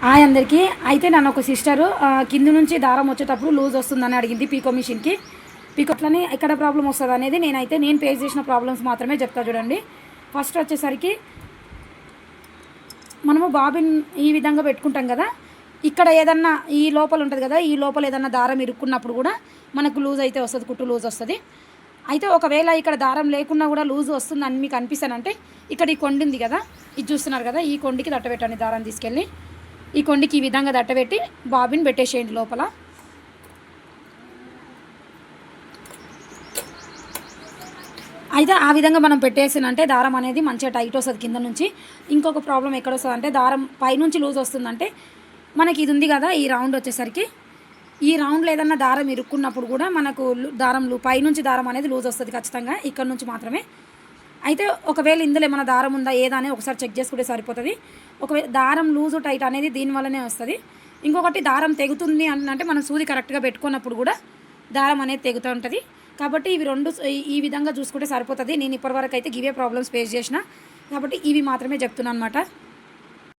Hi అందరికీ. అయితే నన్ను ఒక సిస్టరు కింద నుంచి దారం వచ్చేటప్పుడు లూజ్ వస్తుందని అడిగింది పీకో మిషన్కి. పీకో అట్లని ఎక్కడ ప్రాబ్లం వస్తుంది అనేది నేను ఫేస్ చేసిన ప్రాబ్లమ్స్ మాత్రమే చెప్తా చూడండి. ఫస్ట్ వచ్చేసరికి మనము బాబిన్ ఈ విధంగా పెట్టుకుంటాం కదా, ఇక్కడ ఏదన్నా ఈ లోపల ఉంటుంది కదా, ఈ లోపల ఏదన్నా దారం ఇరుక్కున్నప్పుడు కూడా మనకు లూజ్ అయితే వస్తుంది, కుట్టు లూజ్ వస్తుంది. అయితే ఒకవేళ ఇక్కడ దారం లేకున్నా కూడా లూజ్ వస్తుందని మీకు అనిపిస్తానంటే ఇక్కడ ఈ కొండి ఉంది కదా, ఇది చూస్తున్నారు కదా, ఈ కొండికి దట్టబెట్టండి. దారం తీసుకెళ్ళి ఈ కొండికి ఈ విధంగా దట్టబెట్టి బాబిన్ పెట్టేసేయండి లోపల. అయితే ఆ విధంగా మనం పెట్టేసినంటే దారం అనేది మంచిగా టైట్ వస్తుంది కింద నుంచి. ఇంకొక ప్రాబ్లం ఎక్కడ వస్తుంది అంటే, దారం పైనుంచి లూజ్ వస్తుందంటే మనకి ఇది ఉంది కదా, ఈ రౌండ్ వచ్చేసరికి ఈ రౌండ్లో ఏదన్నా దారం ఇరుక్కున్నప్పుడు కూడా మనకు పైనుంచి దారం అనేది లూజ్ వస్తుంది ఖచ్చితంగా, ఇక్కడ నుంచి మాత్రమే. అయితే ఒకవేళ ఇందులో ఏమైనా దారం ఉందా ఏదా అని ఒకసారి చెక్ చేసుకుంటే సరిపోతుంది. ఒకవేళ దారం లూజు టైట్ అనేది దీనివల్లనే వస్తుంది. ఇంకొకటి దారం తెగుతుంది అంటే మనం సూది కరెక్ట్గా పెట్టుకున్నప్పుడు కూడా దారం అనేది తెగుతూ ఉంటుంది. కాబట్టి ఇవి రెండు ఈ విధంగా చూసుకుంటే సరిపోతుంది. నేను ఇప్పటివరకు అయితే గివే ప్రాబ్లమ్స్ ఫేస్ చేసిన, కాబట్టి ఇవి మాత్రమే చెప్తున్నాను అనమాట.